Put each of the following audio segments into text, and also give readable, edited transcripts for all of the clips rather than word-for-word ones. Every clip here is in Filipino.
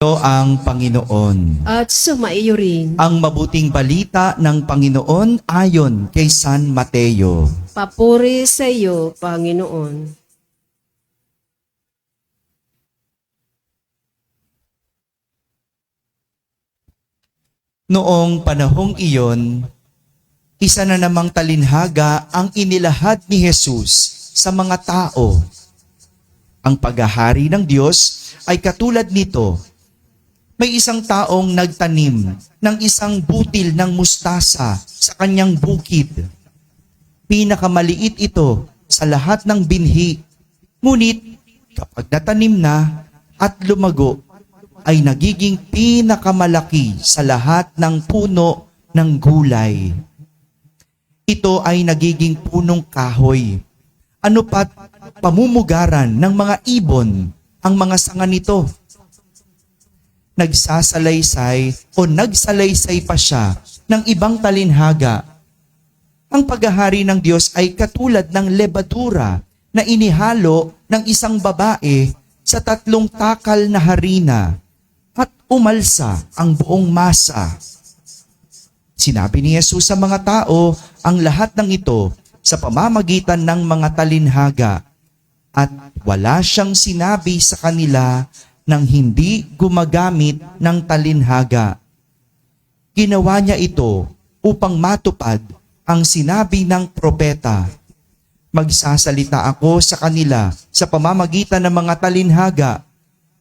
Ang Panginoon. At sumaiyo rin. Ang mabuting balita ng Panginoon ayon kay San Mateo. Papuri sa iyo, Panginoon. Noong panahong iyon, isa na namang talinhaga ang inilahad ni Jesus sa mga tao. Ang paghahari ng Diyos ay katulad nito. May isang taong nagtanim ng isang butil ng mustasa sa kanyang bukid. Pinakamaliit ito sa lahat ng binhi. Ngunit kapag natanim na at lumago, ay nagiging pinakamalaki sa lahat ng puno ng gulay. Ito ay nagiging punong kahoy. Ano pat pamumugaran ng mga ibon ang mga sanga nito. Nagsasalaysay pa siya ng ibang talinhaga. Ang paghahari ng Diyos ay katulad ng lebadura na inihalo ng isang babae sa 3 takal na harina at umalsa ang buong masa. Sinabi ni Jesus sa mga tao ang lahat ng ito sa pamamagitan ng mga talinhaga at wala siyang sinabi sa kanila nang hindi gumagamit ng talinhaga. Ginawa niya ito upang matupad ang sinabi ng propeta. Magsasalita ako sa kanila sa pamamagitan ng mga talinhaga.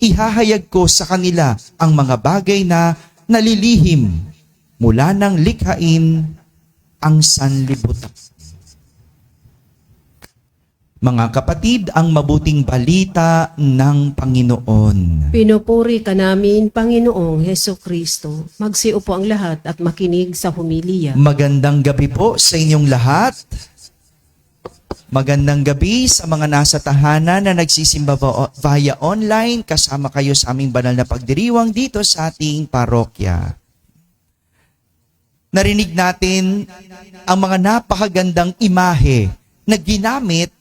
Ihahayag ko sa kanila ang mga bagay na nalilihim mula ng likhain ang sanlibutan. Mga kapatid, ang mabuting balita ng Panginoon. Pinupuri ka namin, Panginoong Heso Kristo. Magsiupo ang lahat at makinig sa humiliya. Magandang gabi po sa inyong lahat. Magandang gabi sa mga nasa tahanan na nagsisimba via online. Kasama kayo sa aming banal na pagdiriwang dito sa ating parokya. Narinig natin ang mga napakagandang imahe na ginamit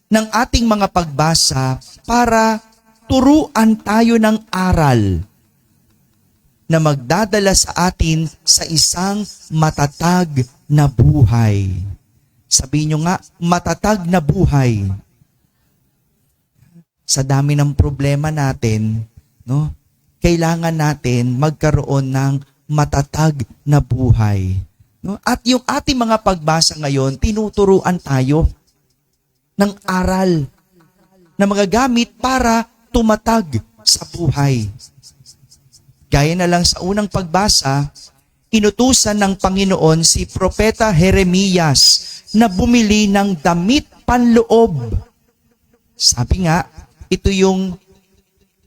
ng ating mga pagbasa para turuan tayo ng aral na magdadala sa atin sa isang matatag na buhay. Sabihin nyo nga, matatag na buhay. Sa dami ng problema natin, no, kailangan natin magkaroon ng matatag na buhay. No? At yung ating mga pagbasa ngayon, tinuturuan tayo ng aral na magagamit para tumatag sa buhay. Gaya na lang sa unang pagbasa, inutusan ng Panginoon si Propeta Jeremias na bumili ng damit panloob. Sabi nga, ito yung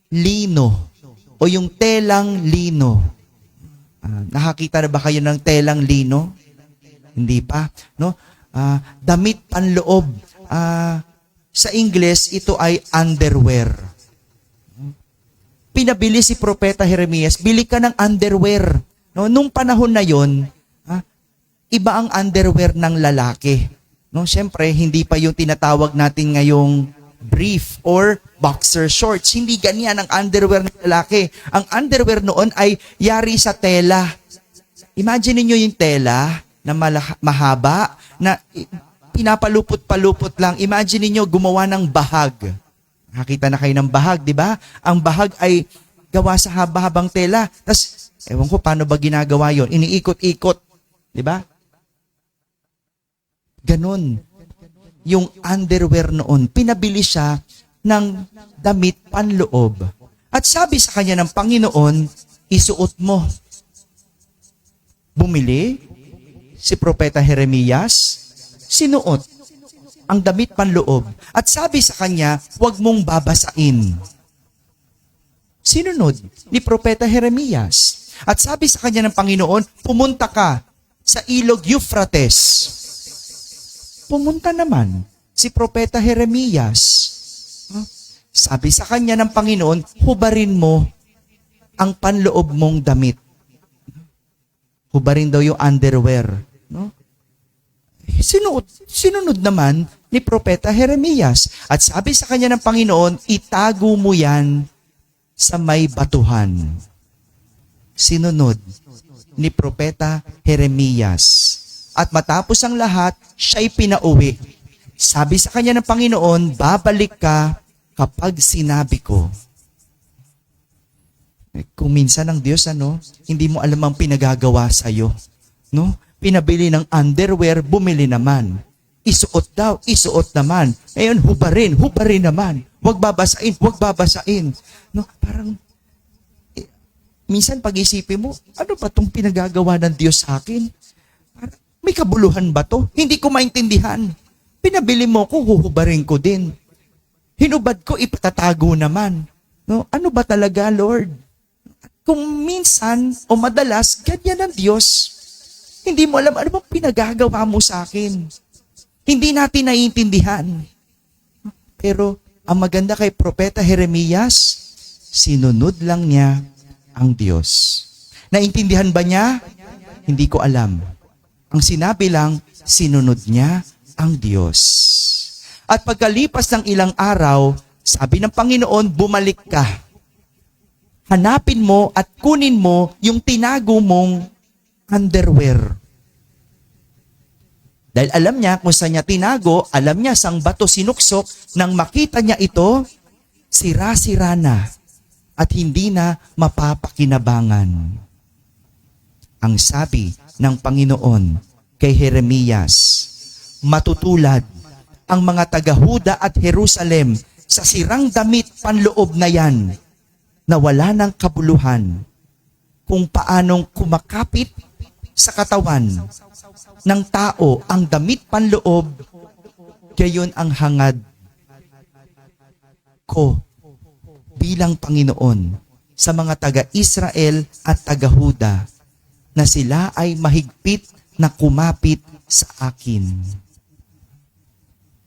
lino o yung telang lino. Nakakita na ba kayo ng telang lino? Hindi pa, no? Damit panloob. Sa Ingles, ito ay underwear. Pinabili si Propeta Jeremias, bili ka ng underwear. No? Nung panahon na yon, iba ang underwear ng lalaki. No? Siyempre, hindi pa yung tinatawag natin ngayong brief or boxer shorts. Hindi ganyan ang underwear ng lalaki. Ang underwear noon ay yari sa tela. Imagine niyo yung tela na mahaba, na pinapalupot-palupot lang. Imagine niyo gumawa ng bahag. Nakita na kayo ng bahag, di ba? Ang bahag ay gawa sa haba-habang tela. Tapos, ewan ko paano ba ginagawa yon? Iniikot-ikot. Di ba? Ganon. Yung underwear noon, pinabili siya ng damit panloob. At sabi sa kanya ng Panginoon, isuot mo. Bumili si Propeta Jeremias, sinuot ang damit panloob. At sabi sa kanya, huwag mong babasain. Sinunod ni Propeta Jeremias. At sabi sa kanya ng Panginoon, pumunta ka sa ilog Euphrates. Pumunta naman si Propeta Jeremias. Sabi sa kanya ng Panginoon, hubarin mo ang panloob mong damit. Hubarin daw yung underwear. No? Sinunod naman ni Propeta Jeremias. At sabi sa kanya ng Panginoon, itago mo yan sa may batuhan. Sinunod ni Propeta Jeremias. At matapos ang lahat, siya'y pinauwi. Sabi sa kanya ng Panginoon, babalik ka kapag sinabi ko. Kung minsan ang Diyos, hindi mo alam ang pinagagawa sa'yo. No? Pinabili ng underwear, bumili naman. Isuot daw, isuot naman. Ngayon, hubarin naman. Huwag babasain. No? Parang, minsan pag-isipin mo, ano ba itong pinagagawa ng Diyos sa akin? Parang, may kabuluhan ba to? Hindi ko maintindihan. Pinabili mo ko, huhubarin ko din. Hinubad ko, ipatatago naman. No? Ano ba talaga, Lord? Kung minsan o madalas, ganyan ang Diyos. Hindi mo alam ano bang pinagagawa mo sa akin. Hindi natin naiintindihan. Pero ang maganda kay Propeta Jeremias, sinunod lang niya ang Diyos. Naintindihan ba niya? Hindi ko alam. Ang sinabi lang, sinunod niya ang Diyos. At pagkalipas ng ilang araw, sabi ng Panginoon, bumalik ka. Hanapin mo at kunin mo yung tinago mong underwear. Dahil alam niya kung saan niya tinago, alam niya sang bato sinuksok, nang makita niya ito, sira-sira na at hindi na mapapakinabangan. Ang sabi ng Panginoon kay Jeremias, matutulad ang mga taga-Huda at Jerusalem sa sirang damit panloob na yan, na wala ng kabuluhan, kung paanong kumakapit sa katawan ng tao ang damit panloob, gayon ang hangad ko bilang Panginoon sa mga taga-Israel at taga-Huda, na sila ay mahigpit na kumapit sa akin.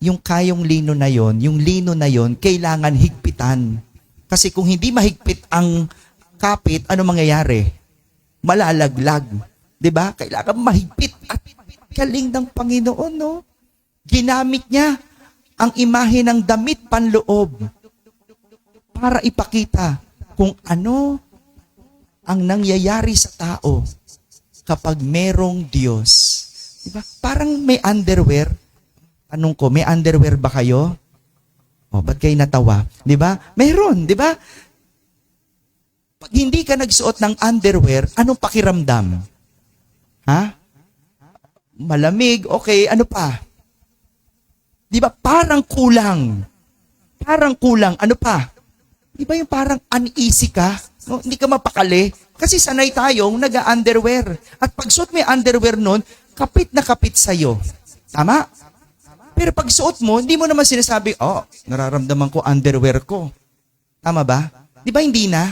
Yung kayong lino na yon, kailangan higpitan. Kasi kung hindi mahigpit ang kapit, ano mangyayari? Malalaglag. 'Di ba? Kailangan mahigpit at galing ng Panginoon, no? Ginamit niya ang imahe ng damit panloob para ipakita kung ano ang nangyayari sa tao kapag merong Diyos. 'Di ba? Parang may underwear. Tanong ko, may underwear ba kayo? Ba't kayo natawa? Di ba? Meron, di ba? Pag hindi ka nagsuot ng underwear, anong pakiramdam? Ha? Malamig, okay, ano pa? Di ba? Parang kulang. Ano pa? Di ba yung parang uneasy ka? No? Hindi ka mapakali. Kasi sanay tayong nag-underwear. At pag suot mo yung underwear nun, kapit na kapit sa'yo. Tama? Pero pag suot mo, hindi mo naman sinasabi, nararamdaman ko underwear ko. Tama ba? Di ba hindi na?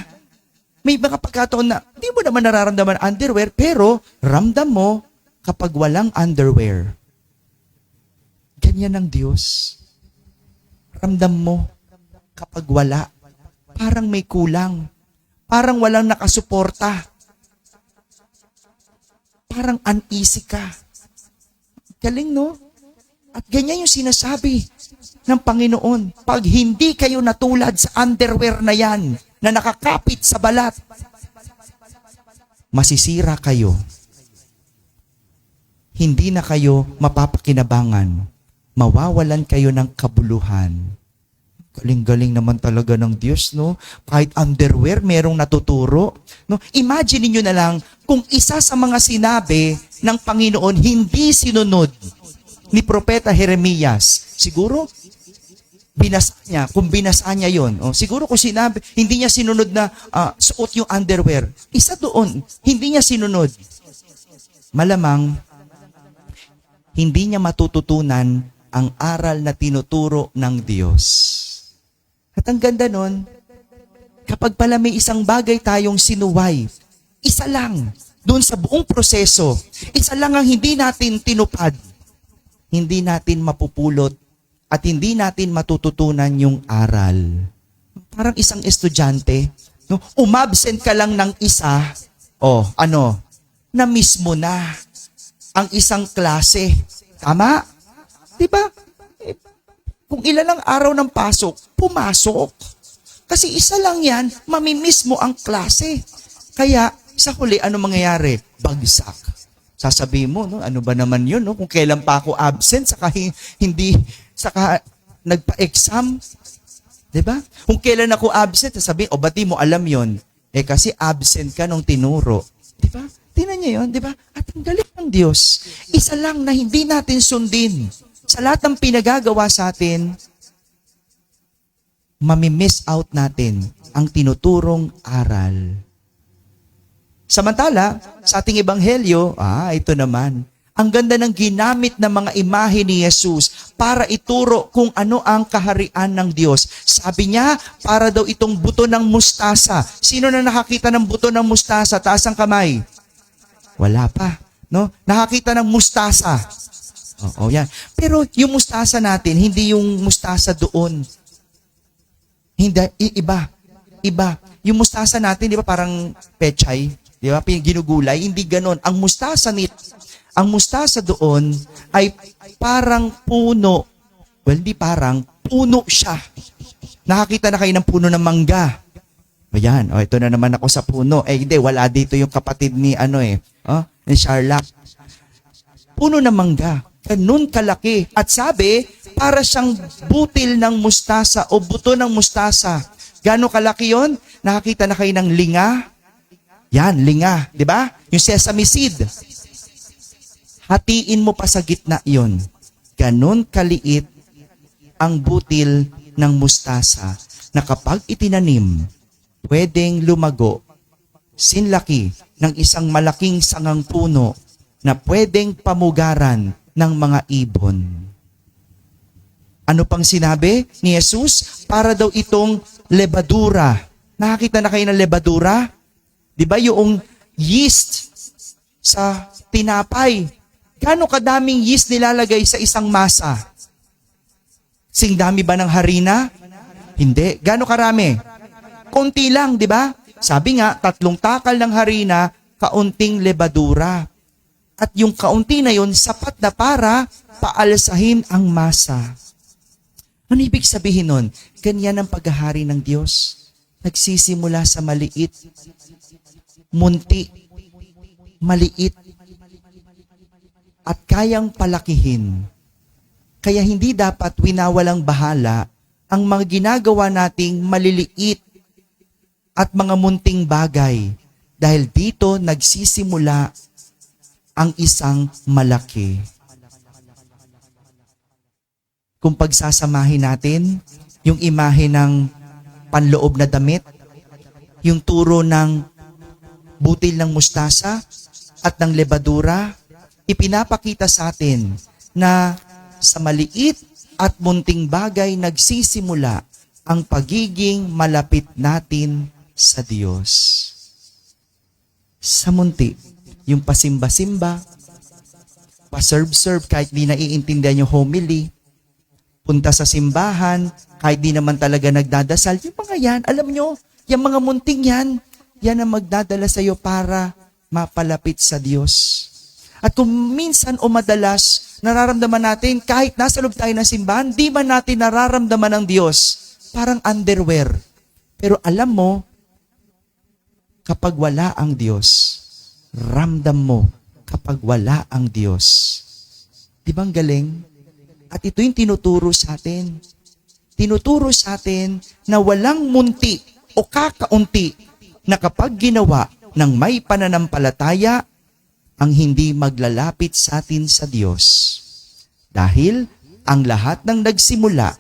May mga pagkataon na, hindi mo naman nararamdaman underwear, pero ramdam mo kapag walang underwear. Ganyan ang Diyos. Ramdam mo kapag wala. Parang may kulang. Parang walang nakasuporta. Parang uneasy ka. Galing, no? At ganyan yung sinasabi ng Panginoon. Pag hindi kayo natulad sa underwear na yan, na nakakapit sa balat, masisira kayo. Hindi na kayo mapapakinabangan. Mawawalan kayo ng kabuluhan. Galing-galing naman talaga ng Diyos, no? Kahit underwear, merong natuturo. No? Imagine niyo na lang kung isa sa mga sinabi ng Panginoon hindi sinunod ni Propeta Jeremias. Siguro, binasa niya. Kung binasa niya yun. Siguro kung sinabi, hindi niya sinunod na suot yung underwear. Isa doon, hindi niya sinunod. Malamang, hindi niya matututunan ang aral na tinuturo ng Diyos. At ang ganda nun, kapag pala may isang bagay tayong sinuway, isa lang, doon sa buong proseso, isa lang ang hindi natin tinupad, hindi natin mapupulot at hindi natin matututunan yung aral. Parang isang estudyante, no? Umabsent ka lang ng isa, na-miss mo na ang isang klase. Tama? Diba? Kung ilan ang araw ng pasok, pumasok. Kasi isa lang yan, mamimiss mo ang klase. Kaya, sa huli, ano mangyayari? Bagsak. Sasabihin mo, no, ano ba naman yun? No? Kung kailan pa ako absent, saka nagpa-exam. Diba? Kung kailan ako absent, sasabihin, ba't di mo alam yon? Kasi absent ka nung tinuro. Diba? Tingnan niyo yun, diba? At ang galing ng Diyos, isa lang na hindi natin sundin. Sa lahat ng pinagagawa sa atin, mamimiss out natin ang tinuturong aral. Samantala, sa ating ebanghelyo, ito naman, ang ganda ng ginamit ng mga imahe ni Jesus para ituro kung ano ang kaharian ng Diyos. Sabi niya, para daw itong buto ng mustasa. Sino na nakakita ng buto ng mustasa? Taas ang kamay. Wala pa. No? Nakakita ng mustasa. Oo, yan. Pero yung mustasa natin, hindi yung mustasa doon. Hindi, iba. Yung mustasa natin, di ba parang pechay? Di ba? Ginugulay. Hindi ganon. Ang mustasa doon ay parang puno. Well, di parang, puno siya. Nakakita na kayo ng puno ng mangga. Ayan, ito na naman ako sa puno. Hindi, wala dito yung kapatid ni ni Sharlak. Puno ng mangga. Ganun kalaki. At sabi, para siyang butil ng mustasa o buto ng mustasa. Gano'ng kalaki yon? Nakakita na kayo ng linga? Yan, linga. Di ba? Yung sesame seed. Hatiin mo pa sa gitna yon. Ganon kaliit ang butil ng mustasa na kapag itinanim, pwedeng lumago, sinlaki ng isang malaking sangang puno na pwedeng pamugaran ng mga ibon. Ano pang sinabi ni Jesus? Para daw itong lebadura. Nakakita na kayo ng lebadura? Di ba yung yeast sa tinapay? Gaano kadaming yeast nilalagay sa isang masa? Sing dami ba ng harina? Hindi. Gaano karami? Konti lang, di ba? Sabi nga, 3 takal ng harina, kaunting lebadura. At yung kaunti na yun, sapat na para paalsahin ang masa. Ano ibig sabihin nun? Ganyan ang paghahari ng Diyos. Nagsisimula sa maliit, munti, maliit, at kayang palakihin. Kaya hindi dapat winawalang bahala ang mga ginagawa nating maliliit at mga munting bagay dahil dito nagsisimula ang isang malaki. Kung pagsasamahin natin yung imahe ng panloob na damit, yung turo ng butil ng mustasa at ng lebadura, ipinapakita sa atin na sa maliit at munting bagay nagsisimula ang pagiging malapit natin sa Diyos. Sa munti, yung pasimba-simba, paserve-serve kahit di naiintindihan yung homily, punta sa simbahan kahit di naman talaga nagdadasal, yung mga yan, alam nyo, yung mga munting yan ang magdadala sa iyo para mapalapit sa Diyos. At kung minsan o madalas, nararamdaman natin, kahit nasa loob tayo ng simbahan, di ba natin nararamdaman ng Diyos? Parang underwear. Pero alam mo, kapag wala ang Diyos, ramdam mo kapag wala ang Diyos. Di ba ang galing? At ito yung tinuturo sa atin. Tinuturo sa atin na walang munti o kakaunti na kapag ginawa ng may pananampalataya, ang hindi maglalapit sa atin sa Diyos. Dahil ang lahat ng nagsimula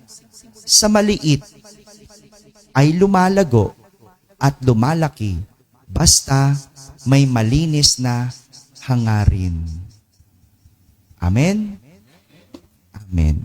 sa maliit ay lumalago at lumalaki basta may malinis na hangarin. Amen? Amen.